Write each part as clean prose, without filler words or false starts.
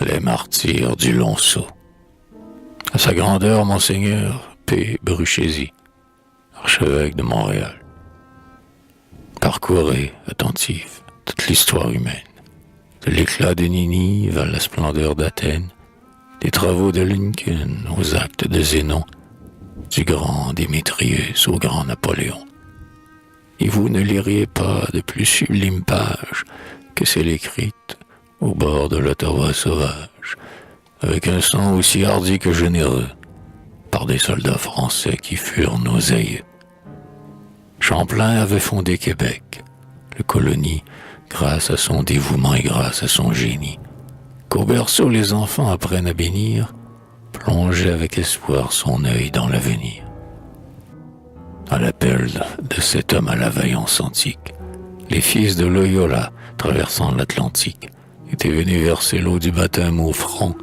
Les martyrs du Lonceau. À sa grandeur, Monseigneur P. Bruchézy, archevêque de Montréal. Parcourez, attentif, toute l'histoire humaine, de l'éclat de Ninive à la splendeur d'Athènes, des travaux de Lincoln aux actes de Zénon, du grand Démétrius au grand Napoléon. Et vous ne liriez pas de plus sublime page que celle écrite au bord de l'Ottawa sauvage, avec un sang aussi hardi que généreux, par des soldats français qui furent nos aïeux. Champlain avait fondé Québec, le colonie, grâce à son dévouement et grâce à son génie, qu'au berceau les enfants apprennent à bénir, plongeait avec espoir son œil dans l'avenir. À l'appel de cet homme à la vaillance antique, les fils de Loyola, traversant l'Atlantique, étaient venus verser l'eau du baptême au front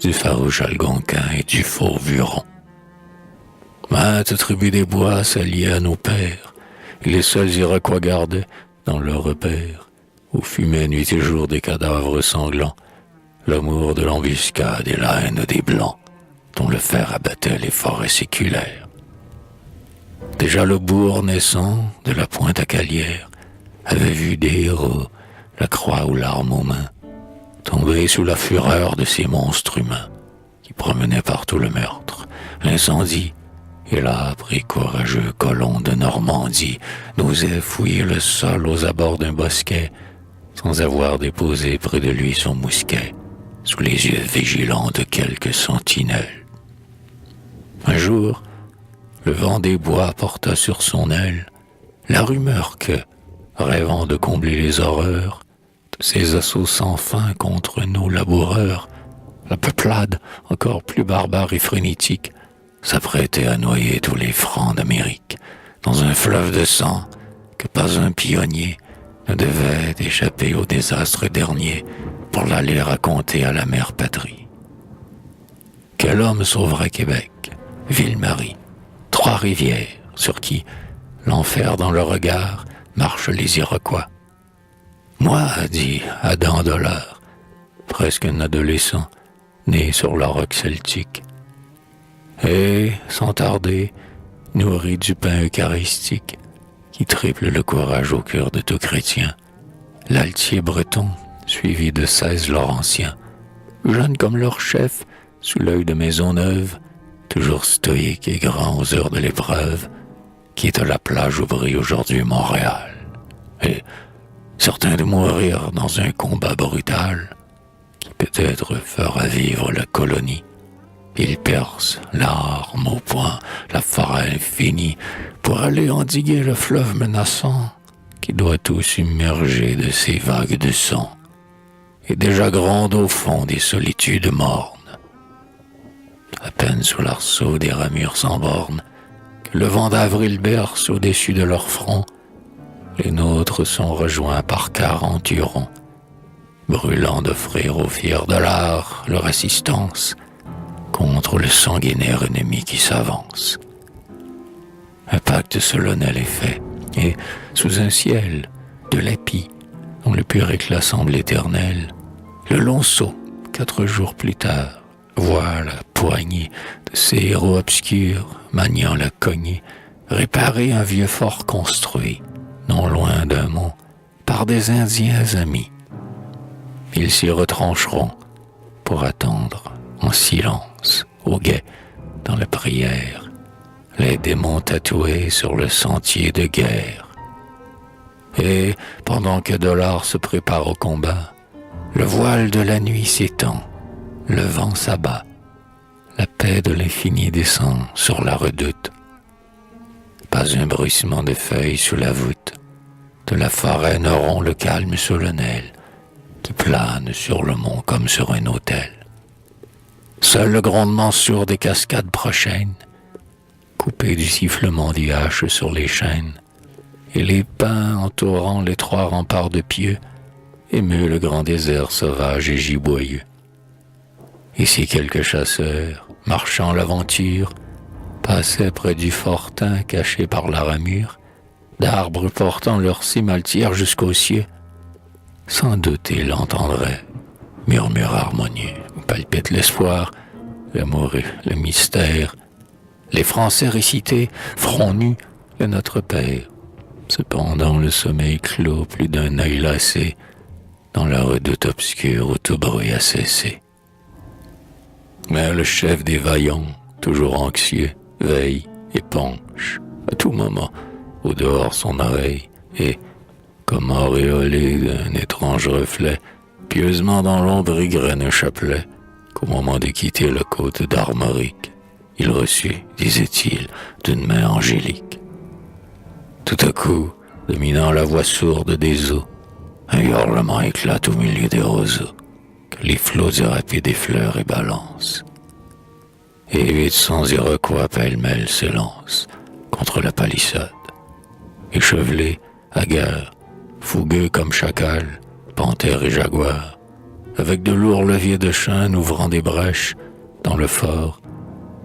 du farouche Algonquin et du fauve Huron. Maintes tribus des bois s'alliaient à nos pères, et les seuls Iroquois gardaient, dans leur repère, où fumaient nuit et jour des cadavres sanglants, l'amour de l'embuscade et la haine des Blancs, dont le fer abattait les forêts séculaires. Déjà le bourg naissant, de la pointe à Calière, avait vu des héros, la croix ou l'arme aux mains, tomber sous la fureur de ces monstres humains, qui promenaient partout le meurtre, l'incendie, et l'âpre et courageux colon de Normandie n'osait fouiller le sol aux abords d'un bosquet, sans avoir déposé près de lui son mousquet, sous les yeux vigilants de quelques sentinelles. Un jour, le vent des bois porta sur son aile la rumeur que, rêvant de combler les horreurs de ces assauts sans fin contre nos laboureurs, la peuplade, encore plus barbare et frénétique, s'apprêtait à noyer tous les Francs d'Amérique dans un fleuve de sang que pas un pionnier ne devait échapper au désastre dernier pour l'aller raconter à la mère patrie. Quel homme sauverait Québec, Ville-Marie, Trois-Rivières, sur qui, l'enfer dans le regard, marchent les Iroquois? Moi, dit Adam Dollard, presque un adolescent, né sur la roc celtique. Et, sans tarder, nourri du pain eucharistique, qui triple le courage au cœur de tout chrétien, l'altier breton, suivi de 16 Laurentiens, jeunes comme leur chef, sous l'œil de Maisonneuve, toujours stoïque et grand aux heures de l'épreuve, quitte la plage où brille aujourd'hui Montréal, et, certain de mourir dans un combat brutal, qui peut-être fera vivre la colonie, il perce, l'arme au poing, la forêt infinie, pour aller endiguer le fleuve menaçant, qui doit tout submerger de ses vagues de sang, et déjà gronde au fond des solitudes mornes. À peine sous l'arceau des ramures sans bornes, que le vent d'avril berce au-dessus de leur front, les nôtres sont rejoints par 40 Hurons, brûlant d'offrir aux fiers de l'art leur assistance contre le sanguinaire ennemi qui s'avance. Un pacte solennel est fait, et sous un ciel de lapis dont le pur éclat semble éternel, le Lonceau, 4 jours plus tard, voit la poignée de ces héros obscurs, maniant la cognée, réparer un vieux fort construit, non loin d'un mont, par des Indiens amis. Ils s'y retrancheront pour attendre en silence, au guet, dans la prière, les démons tatoués sur le sentier de guerre. Et, pendant que Dollard se prépare au combat, le voile de la nuit s'étend, le vent s'abat, la paix de l'infini descend sur la redoute. Pas un bruissement de feuilles sous la voûte de la forêt n'auront le calme solennel qui plane sur le mont comme sur un autel. Seul le grondement sourd des cascades prochaines, coupé du sifflement des haches sur les chaînes, et les pins entourant les 3 remparts de pieux, émeut le grand désert sauvage et giboyeux. Ici quelques chasseurs, marchant l'aventure, passaient près du fortin caché par la ramure, d'arbres portant leurs cimaltières jusqu'aux cieux. Sans doute ils l'entendraient, murmure harmonieux où palpite l'espoir, l'amour et le mystère. Les Français récités, front nu, le Notre Père. Cependant le sommeil clos, plus d'un œil lassé, dans la redoute obscure où tout bruit a cessé. Mais le chef des vaillants, toujours anxieux, veille et penche, à tout moment, au dehors son oreille, et, comme auréolé d'un étrange reflet, pieusement dans l'ombre égrène un chapelet, qu'au moment de quitter le côte d'Armorique, il reçut, disait-il, d'une main angélique. Tout à coup, dominant la voix sourde des eaux, un hurlement éclate au milieu des roseaux, que les flots rapides effleurent et balancent. Et 800 Iroquois pêle-mêle s'élancent contre la palissade. Échevelés, hagards, fougueux comme chacals, panthères et jaguars, avec de lourds leviers de chêne ouvrant des brèches dans le fort,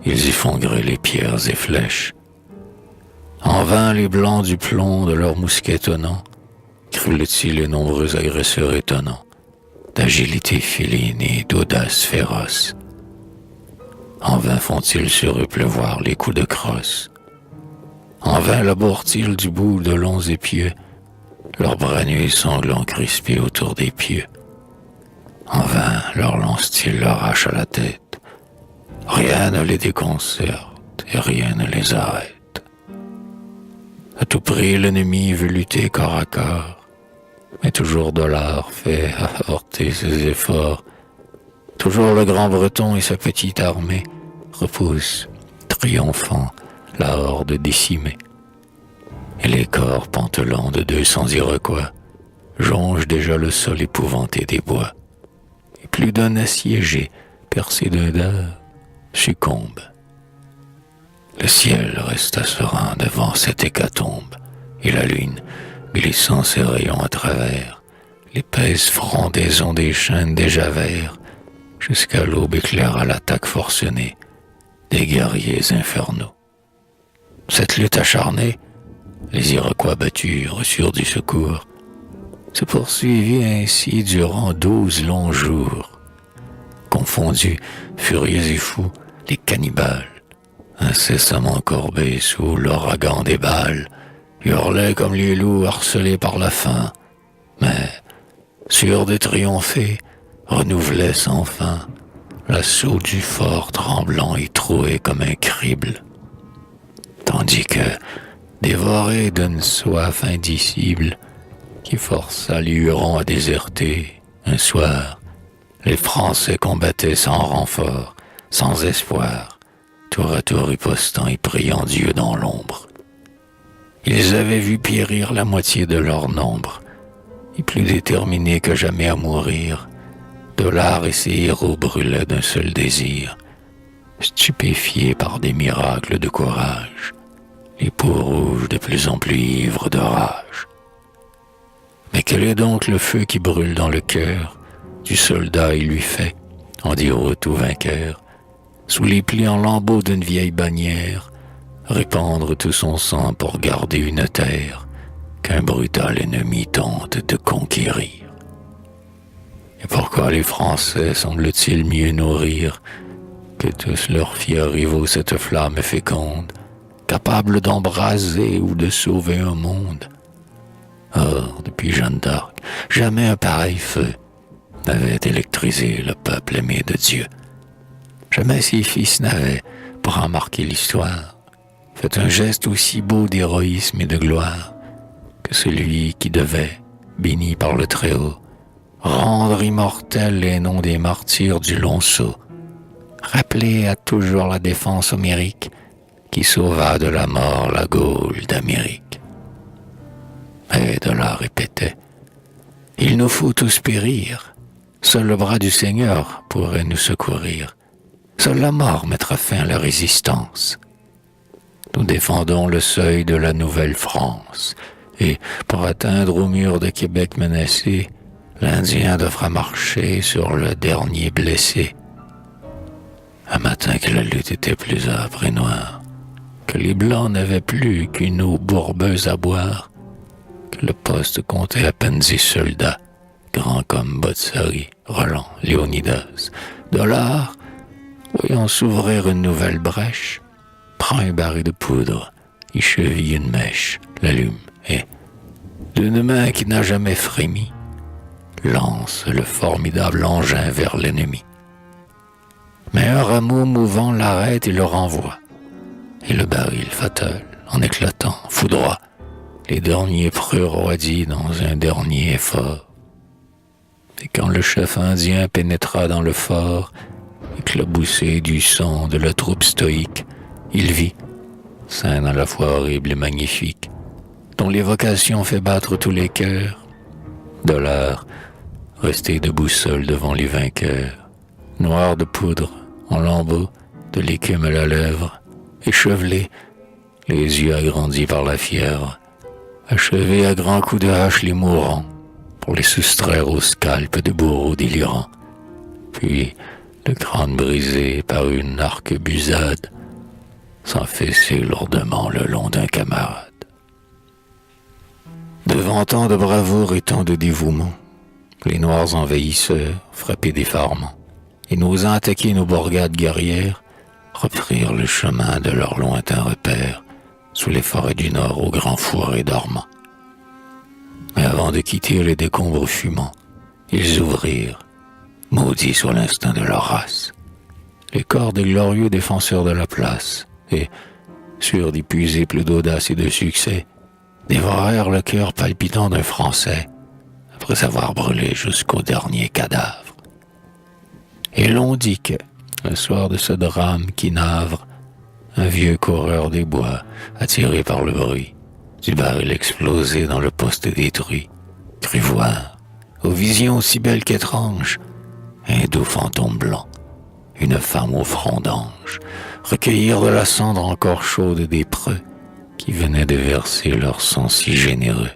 ils y font grêler pierres et flèches. En vain les blancs du plomb de leurs mousquets tonnants crûlent-ils les nombreux agresseurs étonnants, d'agilité féline et d'audace féroce. En vain font-ils sur eux pleuvoir les coups de crosse. En vain labourent-ils du bout de longs épieux leurs bras nus et sanglants crispés autour des pieux. En vain leur lancent-ils leur hache à la tête. Rien ne les déconcerte et rien ne les arrête. À tout prix l'ennemi veut lutter corps à corps, mais toujours Dollard fait avorter ses efforts. Toujours le grand breton et sa petite armée repoussent, triomphant, la horde décimée. Et les corps pantelants de 200 Iroquois jongent déjà le sol épouvanté des bois. Et plus d'un assiégé, percé d'un dard, succombe. Le ciel resta serein devant cette hécatombe, et la lune, glissant ses rayons à travers l'épaisse frondaison des chênes déjà verts, jusqu'à l'aube éclaira l'attaque forcenée des guerriers infernaux. Cette lutte acharnée, les Iroquois battus reçurent du secours, se poursuivit ainsi durant 12 longs jours. Confondus, furieux et fous, les cannibales, incessamment courbés sous l'ouragan des balles, hurlaient comme les loups harcelés par la faim, mais, sûrs de triompher, renouvelaient sans fin l'assaut du fort tremblant et troué comme un crible. Tandis que, dévorés d'une soif indicible, qui força les Hurons à déserter, un soir, les Français combattaient sans renfort, sans espoir, tour à tour ripostant et priant Dieu dans l'ombre. Ils avaient vu périr la moitié de leur nombre, et plus déterminés que jamais à mourir, Dollard et ses héros brûlaient d'un seul désir, stupéfiés par des miracles de courage, les peaux rouges de plus en plus ivres de rage. Mais quel est donc le feu qui brûle dans le cœur du soldat il lui fait, en dire tout vainqueur, sous les plis en lambeaux d'une vieille bannière, répandre tout son sang pour garder une terre qu'un brutal ennemi tente de conquérir. Et pourquoi les Français semblent-ils mieux nourrir que tous leurs fiers rivaux cette flamme féconde, capable d'embraser ou de sauver un monde? Or, depuis Jeanne d'Arc, jamais un pareil feu n'avait électrisé le peuple aimé de Dieu. Jamais ses fils n'avaient, pour en marquer l'histoire, fait un geste aussi beau d'héroïsme et de gloire que celui qui devait, béni par le Très-Haut, rendre immortels les noms des martyrs du Lonceau, rappeler à toujours la défense homérique qui sauva de la mort la Gaule d'Amérique. Et Dollard répétait, « Il nous faut tous périr, seul le bras du Seigneur pourrait nous secourir, seule la mort mettra fin à la résistance. Nous défendons le seuil de la Nouvelle-France, et pour atteindre au mur de Québec menacé, l'Indien devra marcher sur le dernier blessé. » Un matin que la lutte était plus âpre et noire, que les Blancs n'avaient plus qu'une eau bourbeuse à boire, que le poste comptait à peine 10 soldats, grands comme Botsari, Roland, Léonidas, Dollard, voyant s'ouvrir une nouvelle brèche, prend un baril de poudre, y cheville une mèche, l'allume et, d'une main qui n'a jamais frémi, lance le formidable engin vers l'ennemi. Mais un rameau mouvant l'arrête et le renvoie, et le baril fatal, en éclatant, foudroie, les derniers preux roidis dans un dernier effort. Et quand le chef indien pénétra dans le fort, éclaboussé du sang de la troupe stoïque, il vit, scène à la fois horrible et magnifique, dont l'évocation fait battre tous les cœurs, Dollard, resté debout seul devant les vainqueurs, noir de poudre, en lambeaux, de l'écume à la lèvre, échevelé, les yeux agrandis par la fièvre, achevé à grands coups de hache les mourants, pour les soustraire au scalp de bourreaux délirants. Puis, le crâne brisé par une arquebusade, s'enfesser lourdement le long d'un camarade. Devant tant de bravoure et tant de dévouement, les noirs envahisseurs, frappés d'effarement, et n'osant attaquer nos bourgades guerrières, reprirent le chemin de leur lointain repère, sous les forêts du Nord aux grands fourrés dormants. Mais avant de quitter les décombres fumants, ils ouvrirent, maudits sur l'instinct de leur race, les corps des glorieux défenseurs de la place, et, sûrs d'y puiser plus d'audace et de succès, dévorèrent le cœur palpitant d'un Français, après avoir brûlé jusqu'au dernier cadavre. Et l'on dit que, le soir de ce drame qui navre, un vieux coureur des bois, attiré par le bruit, du baril explosé dans le poste détruit, crut voir, aux visions aussi belles qu'étranges, un doux fantôme blanc, une femme au front d'ange, recueillir de la cendre encore chaude des preux, qui venaient de verser leur sang si généreux,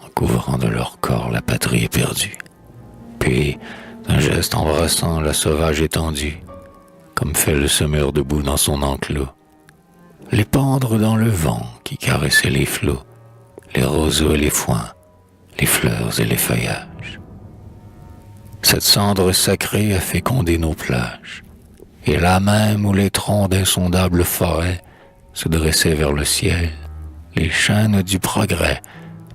en couvrant de leur corps la patrie éperdue. Puis, d'un geste embrassant la sauvage étendue, comme fait le semeur debout dans son enclos, les pendre dans le vent qui caressait les flots, les roseaux et les foins, les fleurs et les feuillages. Cette cendre sacrée a fécondé nos plages, et là même où les troncs d'insondables forêts se dressaient vers le ciel, les chênes du progrès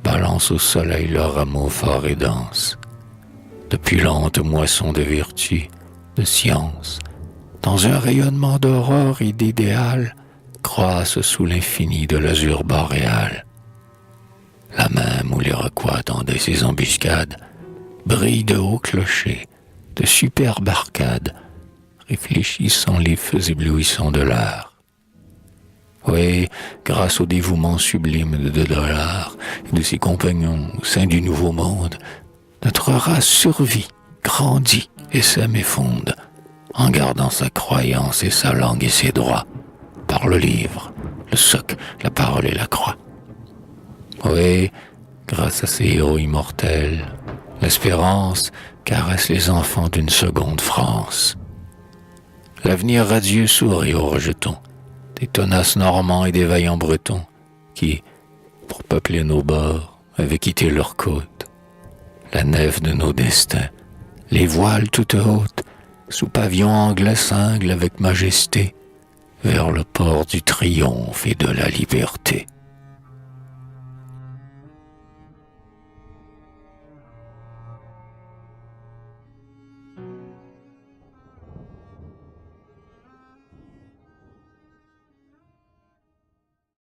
balancent au soleil leurs rameaux forts et denses. De puantes moissons de vertu, de science, dans un rayonnement d'aurore et d'idéal, croissent sous l'infini de l'azur boréal. Là même où les rockoirs tendaient ses embuscades, brillent de hauts clochers, de superbes arcades, réfléchissant les feux éblouissants de l'art. Oui, grâce au dévouement sublime de Dollard et de ses compagnons au sein du Nouveau Monde, notre race survit, grandit et s'aime et fonde, en gardant sa croyance et sa langue et ses droits, par le livre, le soc, la parole et la croix. Oui, grâce à ces héros immortels, l'espérance caresse les enfants d'une seconde France. L'avenir radieux sourit aux rejetons, des tenaces normands et des vaillants bretons, qui, pour peupler nos bords, avaient quitté leurs côtes. La nef de nos destins, les voiles toutes hautes, sous pavillon anglais cinglent avec majesté, vers le port du triomphe et de la liberté.